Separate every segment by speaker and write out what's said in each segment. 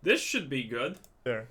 Speaker 1: This should be good.
Speaker 2: There.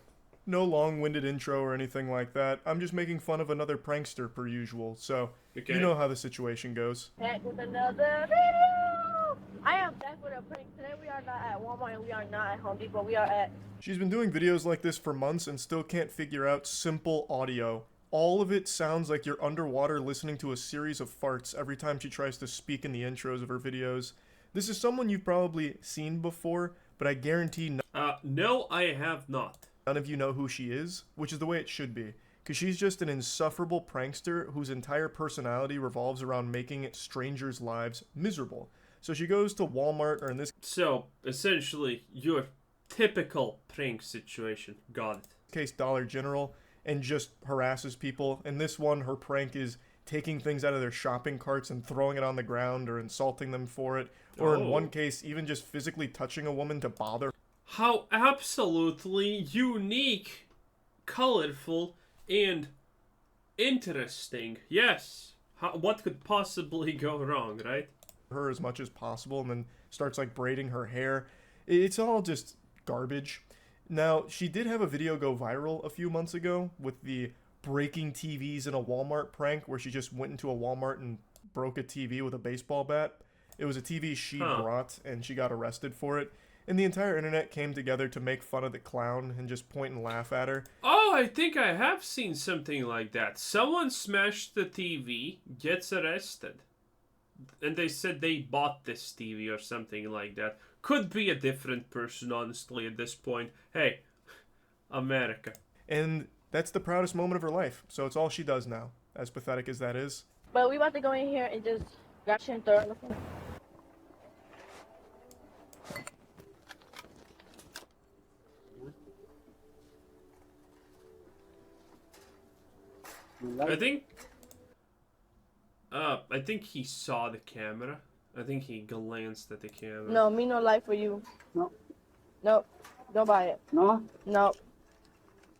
Speaker 2: No long-winded intro or anything like that. I'm just making fun of another prankster per usual, so
Speaker 1: Okay.
Speaker 2: you know how the situation goes.
Speaker 3: Back with another video! I am back with a prank. Today we are not at Walmart and we are not at Home Depot. We are at...
Speaker 2: She's been doing videos like this for months and still can't figure out simple audio. All of it sounds like you're underwater listening to a series of farts every time she tries to speak in the intros of her videos. This is someone you've probably seen before, but I guarantee
Speaker 1: no, I have not.
Speaker 2: none of you know who she is, which is the way it should be. Because she's just an insufferable prankster whose entire personality revolves around making strangers' lives miserable. So she goes to Walmart, or in this
Speaker 1: So, essentially, your typical prank situation. Got it.
Speaker 2: case Dollar General, and just harasses people. In this one, her prank is taking things out of their shopping carts and throwing it on the ground or insulting them for it. Or in one case, even just physically touching a woman to bother.
Speaker 1: How absolutely unique, colorful, and interesting. Yes. What could possibly go wrong, right?
Speaker 2: Her as much as possible, and then starts like braiding her hair. It's all just garbage. Now, she did have a video go viral a few months ago with the breaking TVs in a Walmart prank, where she just went into a Walmart and broke a TV with a baseball bat. It was a TV she brought, and she got arrested for it. And the entire internet came together to make fun of the clown and just point and laugh at her.
Speaker 1: Oh, I think I have seen something like that. Someone smashed the TV, gets arrested. And they said they bought this TV or something like that. Could be a different person, honestly, at this point. Hey, America.
Speaker 2: And that's the proudest moment of her life. So it's all she does now, as pathetic as that is.
Speaker 3: But we about to go in here and just grab shit and throw it on the floor.
Speaker 1: I think he saw the camera. I think he glanced at the camera.
Speaker 3: No, me no life for you.
Speaker 4: No.
Speaker 3: Nope. Don't buy it.
Speaker 4: No?
Speaker 3: Nope.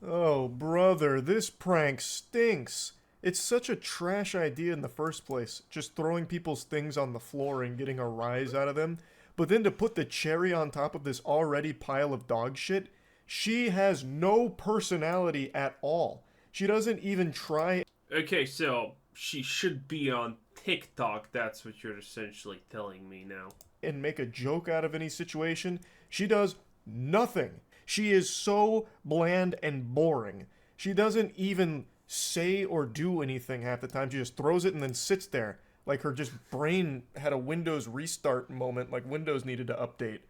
Speaker 2: Oh, brother, this prank stinks. It's such a trash idea in the first place, just throwing people's things on the floor and getting a rise out of them. But then to put the cherry on top of this already pile of dog shit, she has no personality at all. She doesn't even try.
Speaker 1: Okay, so she should be on TikTok. That's what you're essentially telling me now.
Speaker 2: And make a joke out of any situation. She does nothing. She is so bland and boring. She doesn't even say or do anything half the time. She just throws it and then sits there. Like her just brain had a Windows restart moment, like Windows needed to update.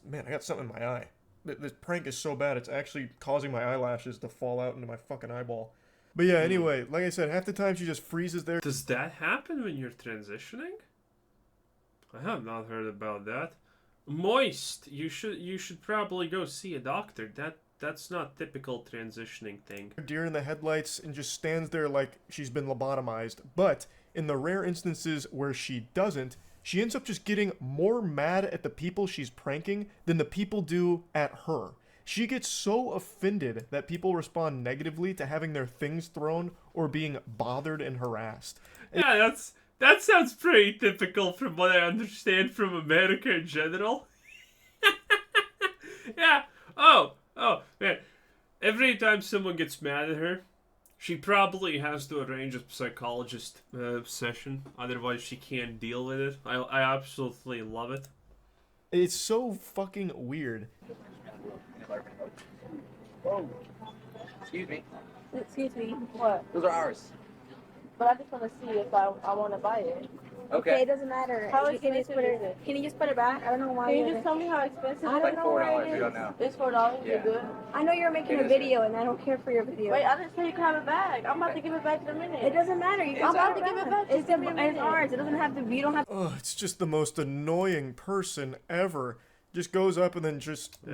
Speaker 2: Man, I got something in my eye. This prank is so bad, it's actually causing my eyelashes to fall out into my fucking eyeball. But yeah, anyway, like I said, half the time she just freezes there.
Speaker 1: Does that happen when you're transitioning? I have not heard about that. Moist, you should probably go see a doctor. That's not typical transitioning thing.
Speaker 2: Deer in the headlights and just stands there like she's been lobotomized. But in the rare instances where she doesn't, she ends up just getting more mad at the people she's pranking than the people do at her. She gets so offended that people respond negatively to having their things thrown or being bothered and harassed.
Speaker 1: Yeah, that sounds pretty typical from what I understand from America in general. Yeah. Oh, man. Every time someone gets mad at her, she probably has to arrange a psychologist session. Otherwise, she can't deal with it. I absolutely love it.
Speaker 2: It's so fucking weird.
Speaker 4: Oh. Excuse me.
Speaker 3: Excuse me. What?
Speaker 4: Those are ours.
Speaker 3: But I just want to see if I want to buy it.
Speaker 4: Okay.
Speaker 5: It doesn't matter.
Speaker 3: How
Speaker 5: You can just
Speaker 3: expensive
Speaker 5: put
Speaker 3: is it?
Speaker 5: Can you just put it back? I don't know why.
Speaker 3: Can you
Speaker 5: you're-
Speaker 3: just tell me how expensive
Speaker 5: I
Speaker 3: it
Speaker 5: don't
Speaker 3: is?
Speaker 5: know
Speaker 4: $4.
Speaker 5: why it
Speaker 4: We don't
Speaker 5: is.
Speaker 4: know.
Speaker 3: It's $4.
Speaker 4: Yeah.
Speaker 3: You're good.
Speaker 5: I know you're making
Speaker 4: It
Speaker 5: a
Speaker 4: is.
Speaker 5: video, and I don't care for your video.
Speaker 3: Wait, I didn't say you can have it back. I'm about to give it back in a minute.
Speaker 5: It doesn't matter. You
Speaker 4: It's
Speaker 5: can
Speaker 3: I'm about
Speaker 4: ours.
Speaker 3: to give it back. Just
Speaker 5: It's,
Speaker 3: give me a
Speaker 5: it's
Speaker 3: minute.
Speaker 5: ours. It doesn't have to. You don't have.
Speaker 2: Ugh, it's just the most annoying person ever. Just goes up and then just
Speaker 1: Yeah,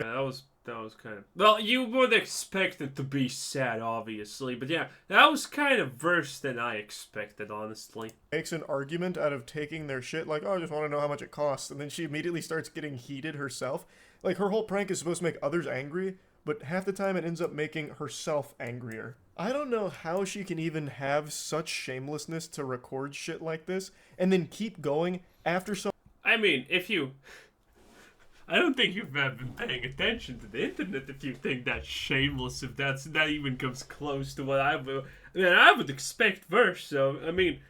Speaker 1: that was kind of... Well, you would expect it to be sad, obviously. But yeah, that was kind of worse than I expected, honestly.
Speaker 2: makes an argument out of taking their shit, like, oh, I just want to know how much it costs, and then she immediately starts getting heated herself. Like, her whole prank is supposed to make others angry, but half the time it ends up making herself angrier. I don't know how she can even have such shamelessness to record shit like this, and then keep going after so...
Speaker 1: I mean, I don't think you've been paying attention to the internet if you think that's shameless, if that even comes close to what I would expect worse, so, I mean...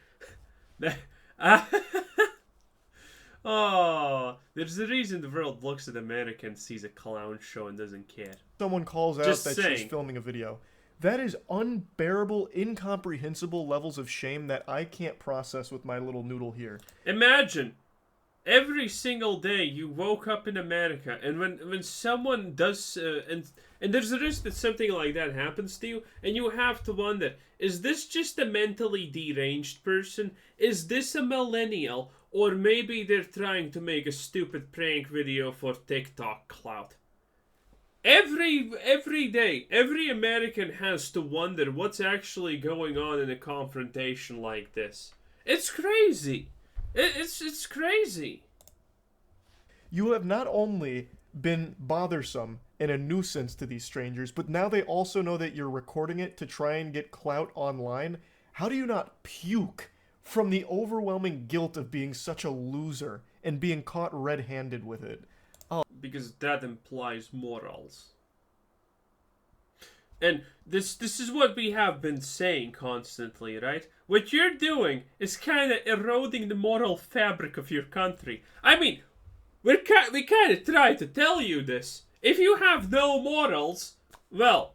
Speaker 1: Oh, there's a reason the world looks at America and sees a clown show and doesn't care.
Speaker 2: Someone calls out
Speaker 1: Just
Speaker 2: that
Speaker 1: saying.
Speaker 2: she's filming a video. That is unbearable, incomprehensible levels of shame that I can't process with my little noodle here.
Speaker 1: Imagine, every single day you woke up in America, and when someone does, and there's a risk that something like that happens to you, and you have to wonder, is this just a mentally deranged person? Is this a millennial? Or maybe they're trying to make a stupid prank video for TikTok clout. Every day, every American has to wonder what's actually going on in a confrontation like this. It's crazy. It's crazy.
Speaker 2: You have not only been bothersome and a nuisance to these strangers, but now they also know that you're recording it to try and get clout online. How do you not puke from the overwhelming guilt of being such a loser and being caught red-handed with it?
Speaker 1: Because that implies morals. And this is what we have been saying constantly, right? What you're doing is kind of eroding the moral fabric of your country. I mean, we kind of try to tell you this. If you have no morals, well,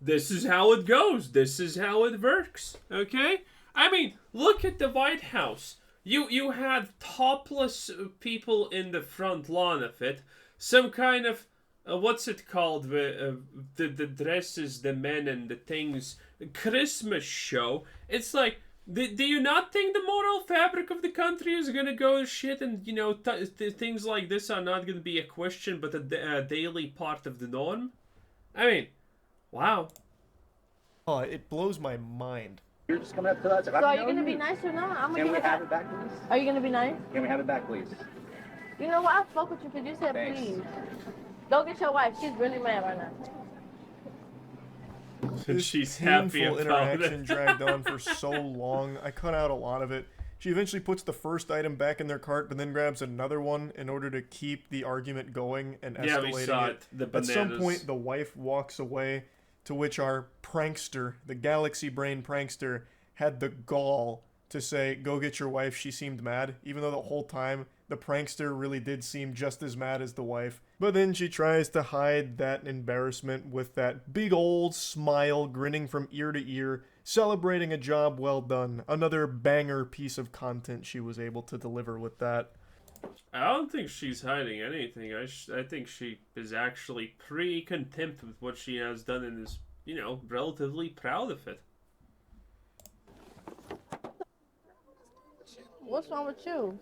Speaker 1: this is how it goes. This is how it works, okay? I mean, look at the White House. You had topless people in the front lawn of it. Some kind of, what's it called? The dresses, the men and the things. Christmas show. It's like, do you not think the moral fabric of the country is gonna go to shit, and, you know, things like this are not gonna be a question but a daily part of the norm? I mean, wow.
Speaker 2: Oh, it blows my mind.
Speaker 4: You're just coming up to us.
Speaker 3: So are you gonna be nice or not? I'm gonna
Speaker 4: Can
Speaker 3: give
Speaker 4: we
Speaker 3: it
Speaker 4: have
Speaker 3: back.
Speaker 4: it back, please?
Speaker 3: Are you gonna be nice?
Speaker 4: Can we have it back, please?
Speaker 3: You know what? I spoke with you because you said
Speaker 4: Thanks.
Speaker 3: please. Go get your wife. She's really mad right now.
Speaker 1: And she's happy
Speaker 2: painful
Speaker 1: about
Speaker 2: interaction
Speaker 1: it.
Speaker 2: dragged on for so long. I cut out a lot of it. She eventually puts the first item back in their cart, but then grabs another one in order to keep the argument going and escalating
Speaker 1: Yeah, we saw
Speaker 2: it.
Speaker 1: it. The
Speaker 2: At
Speaker 1: bananas.
Speaker 2: some point, the wife walks away, to which our prankster, the galaxy brain prankster, had the gall to say, "Go get your wife, she seemed mad," even though the whole time the prankster really did seem just as mad as the wife. But then she tries to hide that embarrassment with that big old smile, grinning from ear to ear, celebrating a job well done. Another banger piece of content she was able to deliver with that.
Speaker 1: I don't think she's hiding anything. I think she is actually pretty content with what she has done and is, you know, relatively proud of it.
Speaker 3: What's wrong with you?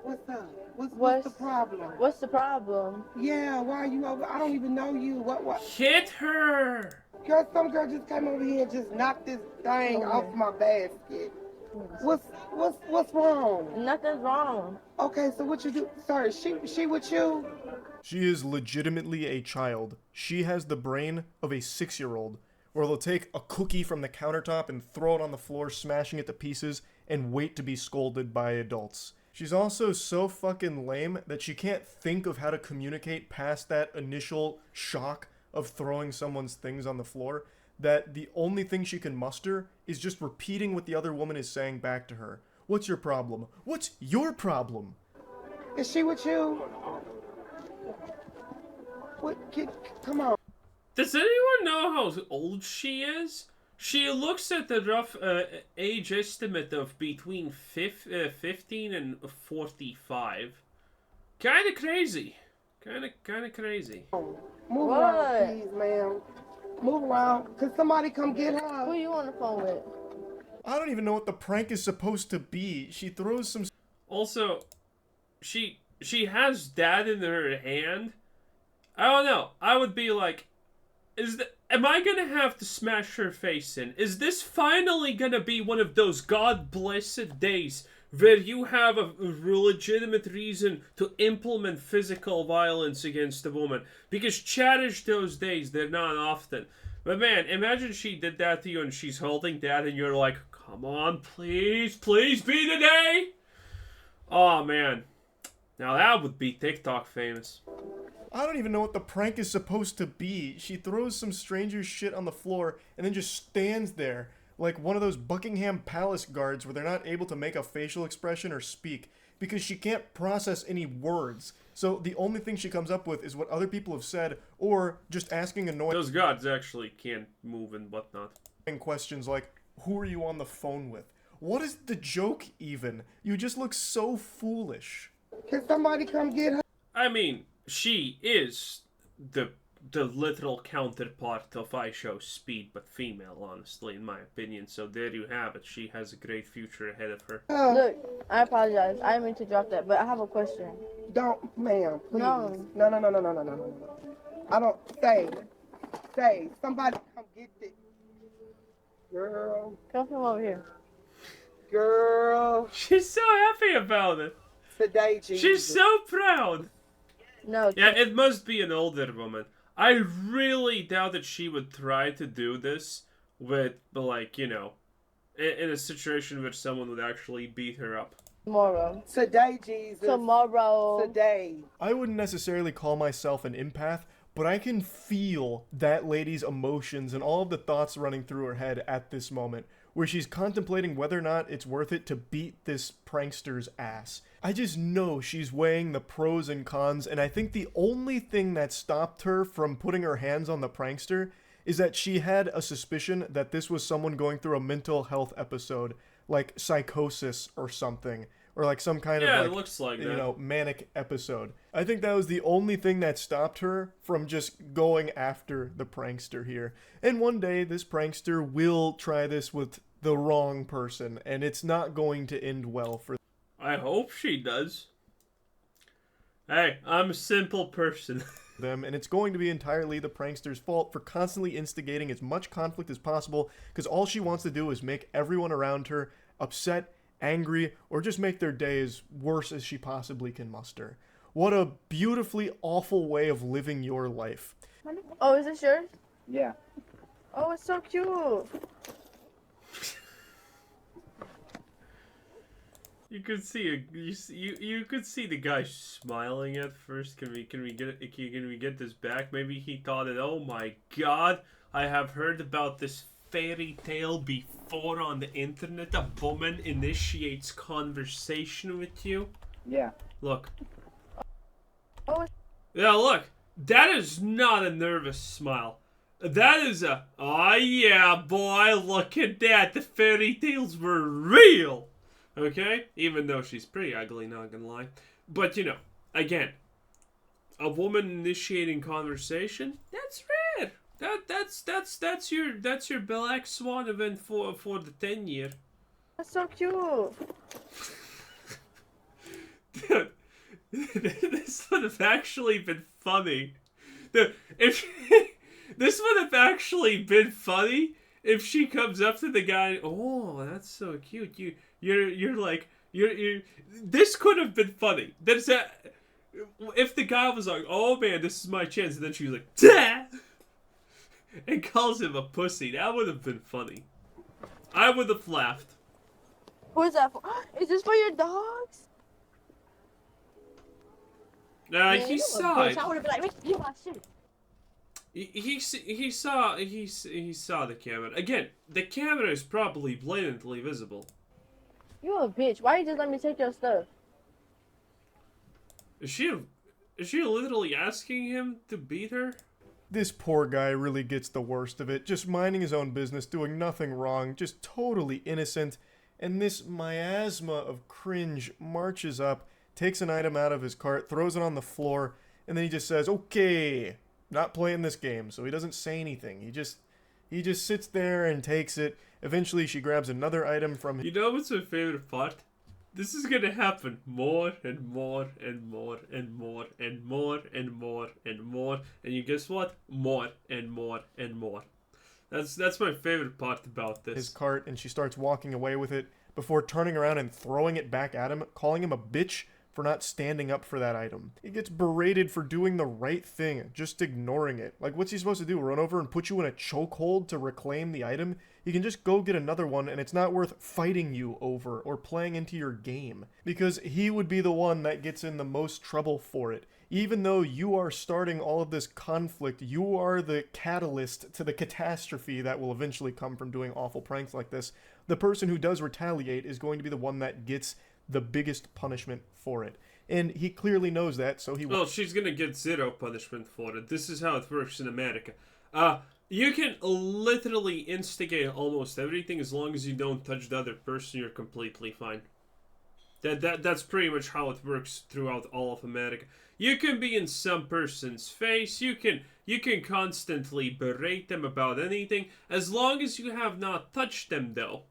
Speaker 6: What's up? What's the problem?
Speaker 3: What's the problem?
Speaker 6: Yeah, why are you over? I don't even know you. What?
Speaker 1: Hit her!
Speaker 6: Girl, some girl just came over here and just knocked this thing off my basket. What's wrong?
Speaker 3: Nothing's wrong.
Speaker 6: Okay, so what you do? Sorry, she with you?
Speaker 2: She is legitimately a child. She has the brain of a 6-year-old, where they'll take a cookie from the countertop and throw it on the floor, smashing it to pieces, and wait to be scolded by adults. She's also so fucking lame that she can't think of how to communicate past that initial shock of throwing someone's things on the floor, that the only thing she can muster is just repeating what the other woman is saying back to her. What's your problem? What's your problem?
Speaker 6: Is she with you? Come on.
Speaker 1: Does anyone know how old she is? She looks at the rough age estimate of between 15 and 45. Kind of crazy. Kind of crazy.
Speaker 6: Move
Speaker 3: What?
Speaker 6: around, please, ma'am. Move around. Could somebody come get her?
Speaker 3: Who you on the phone with?
Speaker 2: I don't even know what the prank is supposed to be. She throws some...
Speaker 1: Also, she has that in her hand. I don't know. I would be like, am I gonna have to smash her face in? Is this finally gonna be one of those God-blessed days where you have a legitimate reason to implement physical violence against a woman? Because cherish those days, they're not often. But man, imagine she did that to you and she's holding that and you're like, come on, please be the day! Oh man, now that would be TikTok famous.
Speaker 2: I don't even know what the prank is supposed to be. She throws some stranger's shit on the floor and then just stands there like one of those Buckingham Palace guards where they're not able to make a facial expression or speak because she can't process any words. So the only thing she comes up with is what other people have said or just asking annoying
Speaker 1: Those guards actually can't move and whatnot.
Speaker 2: questions like, who are you on the phone with? What is the joke even? You just look so foolish.
Speaker 6: Can somebody come get her?
Speaker 1: I mean, she is the literal counterpart of I Show Speed, but female, honestly, in my opinion. So there you have it. She has a great future ahead of her.
Speaker 3: Look, I apologize. I didn't mean to drop that, but I have a question.
Speaker 6: Don't, ma'am, please.
Speaker 3: No.
Speaker 6: No. I don't, say, somebody come get this. Girl,
Speaker 3: Come from over here.
Speaker 6: girl,
Speaker 1: She's so happy about it.
Speaker 6: today, Jesus.
Speaker 1: She's so proud.
Speaker 3: No.
Speaker 1: Yeah, it must be an older woman. I really doubt that she would try to do this with, like, you know, in a situation where someone would actually beat her up.
Speaker 3: Tomorrow.
Speaker 6: Today, Jesus.
Speaker 3: Tomorrow.
Speaker 6: Today.
Speaker 2: I wouldn't necessarily call myself an empath, but I can feel that lady's emotions and all of the thoughts running through her head at this moment, where she's contemplating whether or not it's worth it to beat this prankster's ass. I just know she's weighing the pros and cons, and I think the only thing that stopped her from putting her hands on the prankster is that she had a suspicion that this was someone going through a mental health episode, like psychosis or something, or like some kind
Speaker 1: Yeah,
Speaker 2: of,
Speaker 1: it looks like
Speaker 2: you
Speaker 1: that.
Speaker 2: know, manic episode. I think that was the only thing that stopped her from just going after the prankster here. And one day, this prankster will try this with the wrong person, and it's not going to end well for
Speaker 1: I hope she does. Hey, I'm a simple person.
Speaker 2: them, and it's going to be entirely the prankster's fault for constantly instigating as much conflict as possible, because all she wants to do is make everyone around her upset, angry, or just make their day as worse as she possibly can muster. What a beautifully awful way of living your life.
Speaker 3: Oh, is this yours?
Speaker 4: Yeah.
Speaker 3: Oh, it's so cute.
Speaker 1: You could see you could see the guy smiling at first. Can we get this back? Maybe he thought that, oh my god, I have heard about this fairy tale before on the internet. A woman initiates conversation with you.
Speaker 4: Yeah.
Speaker 1: Look.
Speaker 3: Oh.
Speaker 1: Yeah, look. That is not a nervous smile. That is a, oh yeah, boy, look at that. The fairy tales were real. Okay? Even though she's pretty ugly, not gonna lie. But, you know, again, a woman initiating conversation, that's rare. That's your Black Swan event for the 10-year.
Speaker 3: That's so cute.
Speaker 1: Dude, this would have actually been funny. Dude, if this would have actually been funny if she comes up to the guy, oh, that's so cute. You're like, this could have been funny. If the guy was like, oh man, this is my chance, and then she was like, "Dah!" and calls him a pussy, that would have been funny. I would have laughed.
Speaker 3: Who is that for? Is this for your dogs?
Speaker 1: Nah, he saw it.
Speaker 3: I would have been like, you my shit.
Speaker 1: He saw the camera. Again, the camera is probably blatantly visible.
Speaker 3: You a bitch. Why you just let me take your stuff?
Speaker 1: Is she literally asking him to beat her?
Speaker 2: This poor guy really gets the worst of it, just minding his own business, doing nothing wrong, just totally innocent, and this miasma of cringe marches up, takes an item out of his cart, throws it on the floor, and then he just says, okay, not playing this game. So he doesn't say anything. He just sits there and takes it. Eventually she grabs another item from him.
Speaker 1: You know what's my favorite part? This is gonna happen more and more and more and more and more and more and more, and you guess what? More and more and more. That's my favorite part about this.
Speaker 2: His cart, and she starts walking away with it before turning around and throwing it back at him, calling him a bitch for not standing up for that item. He gets berated for doing the right thing, just ignoring it. Like, what's he supposed to do? Run over and put you in a chokehold to reclaim the item? You can just go get another one, and it's not worth fighting you over or playing into your game, because he would be the one that gets in the most trouble for it. Even though you are starting all of this conflict, you are the catalyst to the catastrophe that will eventually come from doing awful pranks like this. The person who does retaliate is going to be the one that gets the biggest punishment for it. And he clearly knows that, so he...
Speaker 1: Well, she's gonna get zero punishment for it. This is how it works in America. You can literally instigate almost everything as long as you don't touch the other person, you're completely fine. That's pretty much how it works throughout all of America. You can be in some person's face, you can constantly berate them about anything, as long as you have not touched them though.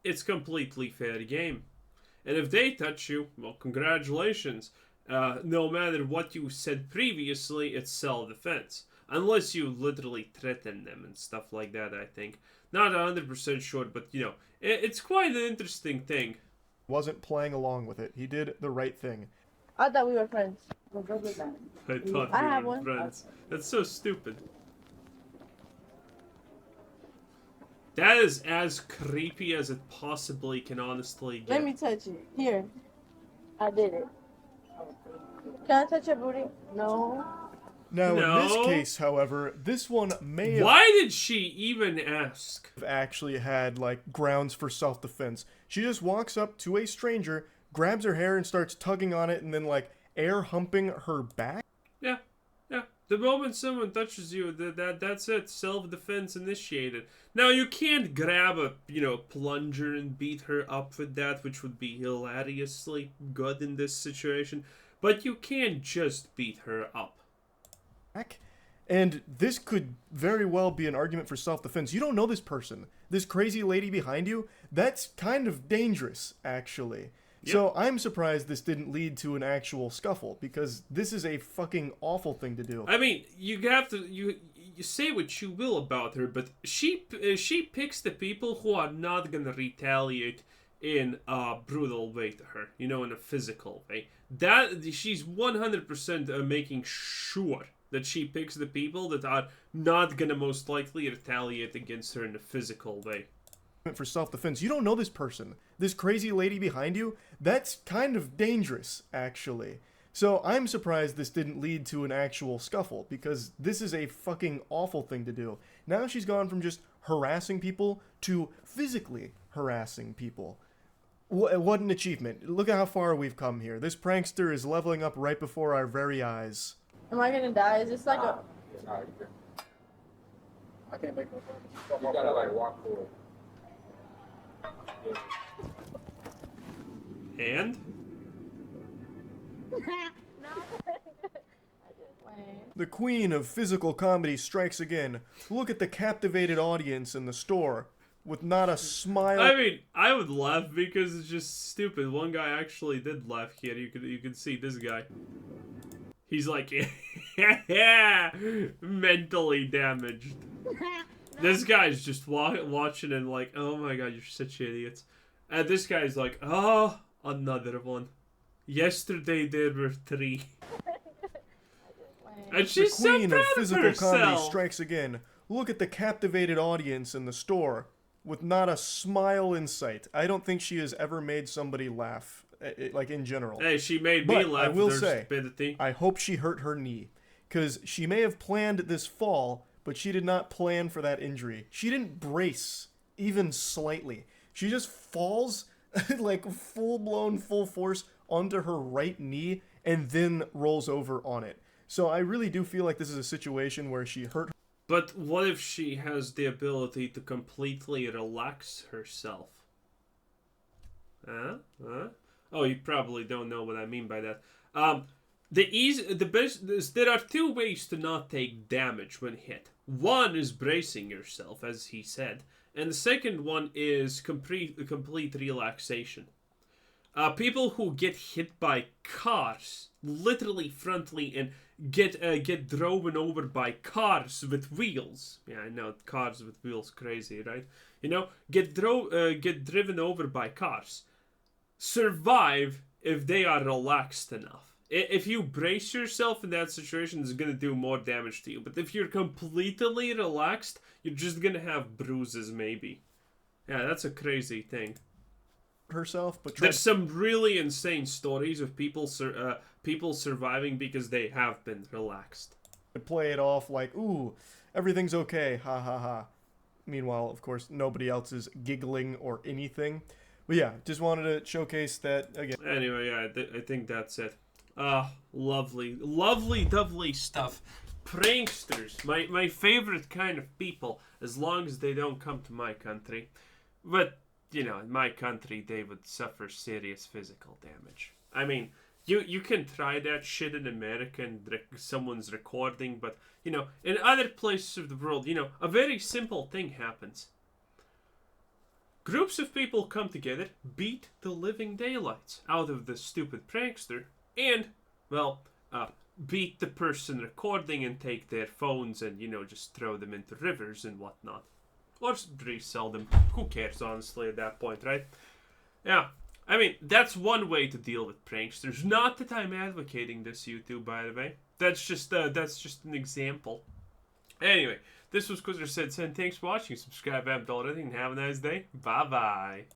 Speaker 1: It's completely fair game. And if they touch you, well, congratulations. No matter what you said previously, it's self-defense. Unless you literally threaten them and stuff like that, I think. Not 100% sure, but, you know, it's quite an interesting thing.
Speaker 2: Wasn't playing along with it. He did the right thing.
Speaker 3: I thought we were friends.
Speaker 1: I thought
Speaker 3: I
Speaker 1: we
Speaker 3: have
Speaker 1: were
Speaker 3: one.
Speaker 1: friends. That's so stupid. That is as creepy as it possibly can honestly get.
Speaker 3: Let me touch it. Here. I did it. Can I touch your booty? No.
Speaker 2: Now,
Speaker 1: No.
Speaker 2: in this case, however, this one may have
Speaker 1: Why did she even ask?
Speaker 2: actually had, like, grounds for self-defense. She just walks up to a stranger, grabs her hair and starts tugging on it, and then, like, air humping her back.
Speaker 1: Yeah. The moment someone touches you, that's it. Self-defense initiated. Now, you can't grab a, plunger and beat her up with that, which would be hilariously good in this situation. But you can't just beat her up.
Speaker 2: And this could very well be an argument for self-defense. You don't know this person. This crazy lady behind you, that's kind of dangerous, actually. Yep. So I'm surprised this didn't lead to an actual scuffle, because this is a fucking awful thing to do.
Speaker 1: I mean, you have to, you say what you will about her, but she picks the people who are not gonna retaliate in a brutal way to her, in a physical way. That, she's 100% making sure that she picks the people that are not gonna most likely retaliate against her in a physical way.
Speaker 2: For self-defense. You don't know this person. This crazy lady behind you, that's kind of dangerous, actually. So I'm surprised this didn't lead to an actual scuffle, because this is a fucking awful thing to do. Now she's gone from just harassing people to physically harassing people. What an achievement. Look at how far we've come here. This prankster is leveling up right before our very eyes.
Speaker 3: Am I gonna die? Is this like a...
Speaker 4: I can't make no fun. You gotta like walk forward.
Speaker 1: And?
Speaker 2: The queen of physical comedy strikes again. Look at the captivated audience in the store, with not a smile.
Speaker 1: I mean, I would laugh because it's just stupid. One guy actually did laugh here. You could see this guy. He's like, mentally damaged. This guy's just watching and like, oh my god, you're such idiots. And this guy's like, oh, another one. Yesterday there were 3. And she's
Speaker 2: the queen
Speaker 1: so
Speaker 2: of
Speaker 1: proud
Speaker 2: physical
Speaker 1: of
Speaker 2: comedy
Speaker 1: herself.
Speaker 2: strikes again. Look at the captivated audience in the store, with not a smile in sight. I don't think she has ever made somebody laugh, like in general.
Speaker 1: Hey, she made me
Speaker 2: But
Speaker 1: laugh.
Speaker 2: I will
Speaker 1: with her
Speaker 2: say,
Speaker 1: stupidity.
Speaker 2: I hope she hurt her knee, because she may have planned this fall, but she did not plan for that injury. She didn't brace, even slightly. She just falls, like full-blown, full force, onto her right knee, and then rolls over on it. So I really do feel like this is a situation where she hurt.
Speaker 1: But what if she has the ability to completely relax herself? Huh? Oh, you probably don't know what I mean by that. There are 2 ways to not take damage when hit. One is bracing yourself, as he said, and the second one is complete relaxation. People who get hit by cars, literally frontally, and get driven over by cars with wheels. Yeah, I know, cars with wheels, crazy, right? Get driven over by cars. Survive if they are relaxed enough. If you brace yourself in that situation, it's going to do more damage to you. But if you're completely relaxed, you're just going to have bruises, maybe. Yeah, that's a crazy thing.
Speaker 2: Herself, but
Speaker 1: there's some really insane stories of people surviving because they have been relaxed.
Speaker 2: Play it off like, ooh, everything's okay, ha ha ha. Meanwhile, of course, nobody else is giggling or anything. But yeah, just wanted to showcase that again.
Speaker 1: Anyway, yeah, I think that's it. Lovely, lovely stuff. Pranksters, my favorite kind of people, as long as they don't come to my country. But, you know, in my country, they would suffer serious physical damage. I mean, you can try that shit in America and someone's recording, but, you know, in other places of the world, you know, a very simple thing happens. Groups of people come together, beat the living daylights out of the stupid prankster, and, well, beat the person recording and take their phones and, you know, just throw them into rivers and whatnot. Or resell them. Who cares, honestly, at that point, right? Yeah. I mean, that's one way to deal with pranksters. Not that I'm advocating this, YouTube, by the way. That's just an example. Anyway, this was Quizzer Said, thanks for watching. Subscribe if you haven't already, and have a nice day. Bye-bye.